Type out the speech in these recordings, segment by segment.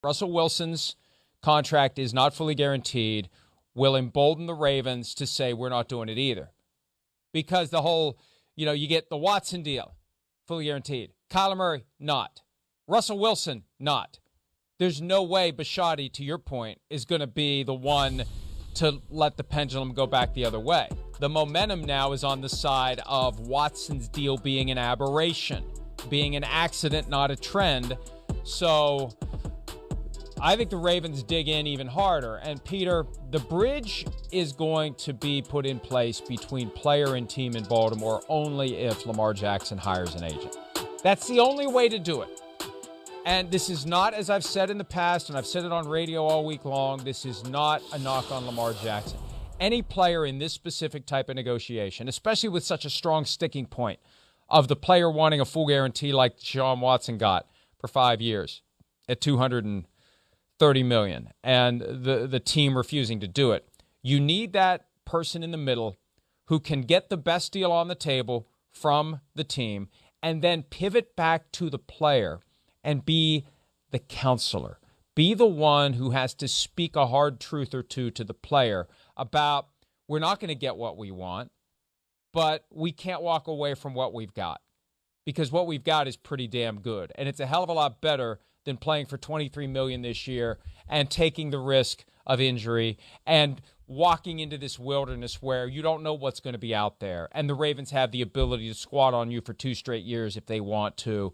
Russell Wilson's contract is not fully guaranteed will embolden the Ravens to say we're not doing it either. Because the whole, you get the Watson deal, fully guaranteed. Kyler Murray, not. Russell Wilson, not. There's no way Bisciotti, to your point, is going to be the one to let the pendulum go back the other way. The momentum now is on the side of Watson's deal being an aberration, being an accident, not a trend. So I think the Ravens dig in even harder. And Peter, the bridge is going to be put in place between player and team in Baltimore only if Lamar Jackson hires an agent. That's the only way to do it. And this is not, as I've said in the past, and I've said it on radio all week long, this is not a knock on Lamar Jackson. Any player in this specific type of negotiation, especially with such a strong sticking point of the player wanting a full guarantee like Deshaun Watson got for 5 years at $230 million, and the team refusing to do it, you need that person in the middle who can get the best deal on the table from the team and then pivot back to the player and be the counselor. Be the one who has to speak a hard truth or two to the player about, we're not going to get what we want, but we can't walk away from what we've got, because what we've got is pretty damn good. And it's a hell of a lot better than playing for $23 million this year and taking the risk of injury and walking into this wilderness where you don't know what's going to be out there. And the Ravens have the ability to squat on you for 2 straight years if they want to.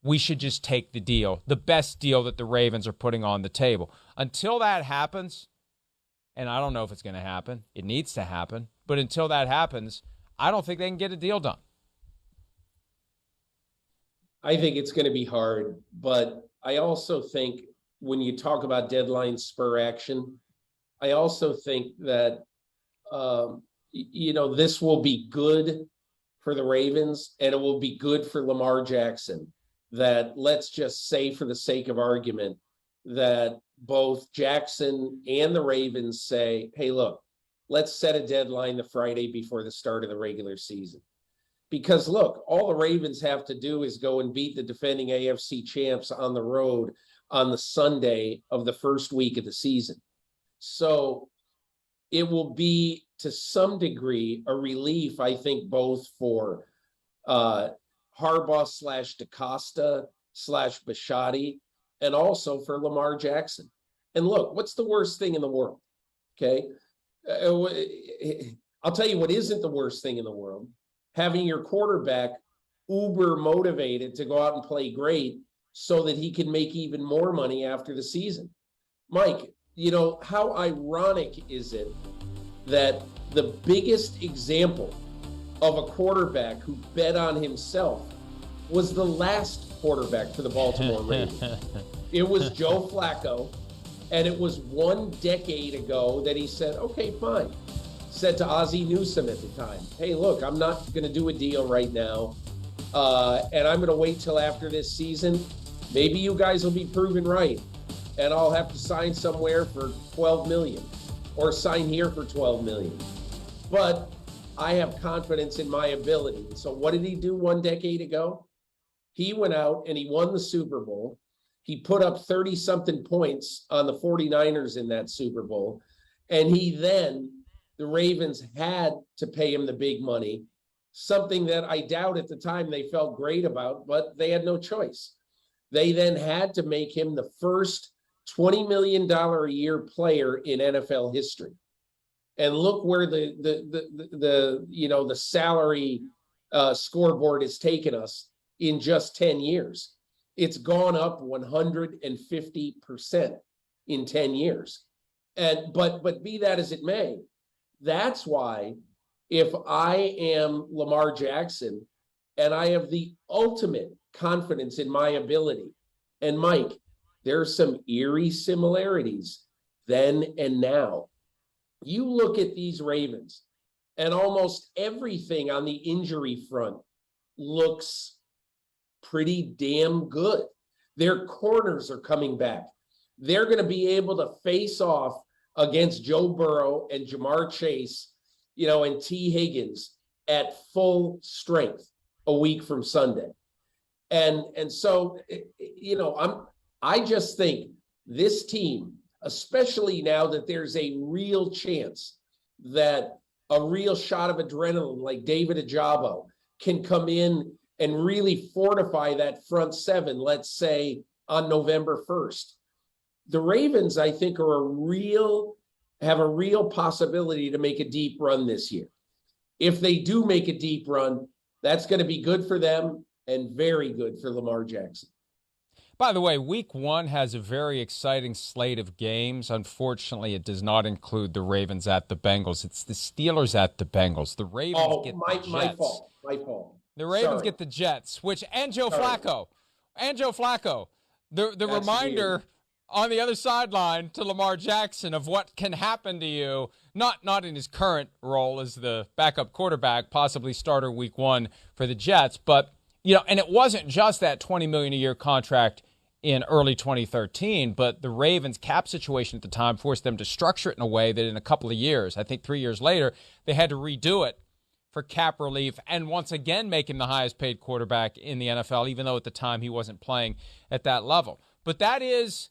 We should just take the deal, the best deal that the Ravens are putting on the table. Until that happens, and I don't know if it's going to happen, it needs to happen, but until that happens, I don't think they can get a deal done. I think it's going to be hard, but I also think when you talk about deadline spur action, I also think that, this will be good for the Ravens and it will be good for Lamar Jackson. That, let's just say for the sake of argument, that both Jackson and the Ravens say, hey, look, let's set a deadline the Friday before the start of the regular season. Because, look, all the Ravens have to do is go and beat the defending AFC champs on the road on the Sunday of the first week of the season. So it will be, to some degree, a relief, I think, both for Harbaugh / DaCosta / Bisciotti, and also for Lamar Jackson. And look, what's the worst thing in the world? Okay. I'll tell you what isn't the worst thing in the world. Having your quarterback uber motivated to go out and play great so that he can make even more money after the season. Mike, how ironic is it that the biggest example of a quarterback who bet on himself was the last quarterback for the Baltimore Ravens. It was Joe Flacco, and it was 1 decade ago that he said, okay, fine. Said to Ozzie Newsome at the time, hey, look, I'm not going to do a deal right now, and I'm going to wait till after this season. Maybe you guys will be proven right, and I'll have to sign somewhere for $12 million or sign here for $12 million. But I have confidence in my ability. So what did he do 1 decade ago? He went out and he won the Super Bowl. He put up 30-something points on the 49ers in that Super Bowl. And the Ravens had to pay him the big money, something that I doubt at the time they felt great about, but they had no choice. They then had to make him the first $20 million a year player in NFL history. And look where the salary scoreboard has taken us in just 10 years. It's gone up 150% in 10 years. But be that as it may, that's why if I am Lamar Jackson and I have the ultimate confidence in my ability, and Mike, there are some eerie similarities then and now. You look at these Ravens, and almost everything on the injury front looks pretty damn good. Their corners are coming back. They're going to be able to face off against Joe Burrow and Jamar Chase, and T. Higgins at full strength a week from Sunday. And so, I just think this team, especially now that there's a real chance that a real shot of adrenaline like David Ajabo can come in and really fortify that front seven, let's say on November 1st. The Ravens, I think, have a real possibility to make a deep run this year. If they do make a deep run, that's going to be good for them and very good for Lamar Jackson. By the way, week 1 has a very exciting slate of games. Unfortunately, it does not include the Ravens at the Bengals. It's the Steelers at the Bengals. The Ravens get the Jets. My fault. The Ravens get the Jets, and Joe Flacco. The reminder weird. On the other sideline to Lamar Jackson of what can happen to you, not in his current role as the backup quarterback, possibly starter week 1 for the Jets, but and it wasn't just that $20 million a year contract in early 2013, but the Ravens' cap situation at the time forced them to structure it in a way that in a couple of years, I think 3 years later, they had to redo it for cap relief and once again make him the highest paid quarterback in the NFL, even though at the time he wasn't playing at that level. But that is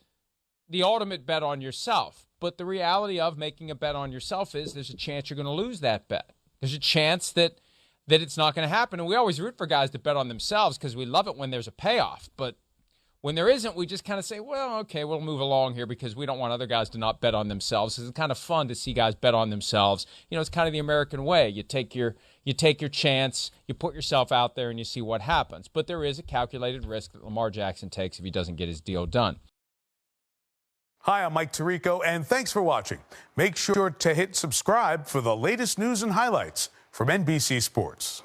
the ultimate bet on yourself. But the reality of making a bet on yourself is there's a chance you're going to lose that bet. There's a chance that it's not going to happen. And we always root for guys to bet on themselves because we love it when there's a payoff. But when there isn't, we just kind of say, well, okay, we'll move along here because we don't want other guys to not bet on themselves. It's kind of fun to see guys bet on themselves. It's kind of the American way. You take your chance, you put yourself out there, and you see what happens. But there is a calculated risk that Lamar Jackson takes if he doesn't get his deal done. Hi, I'm Mike Tirico, and thanks for watching. Make sure to hit subscribe for the latest news and highlights from NBC Sports.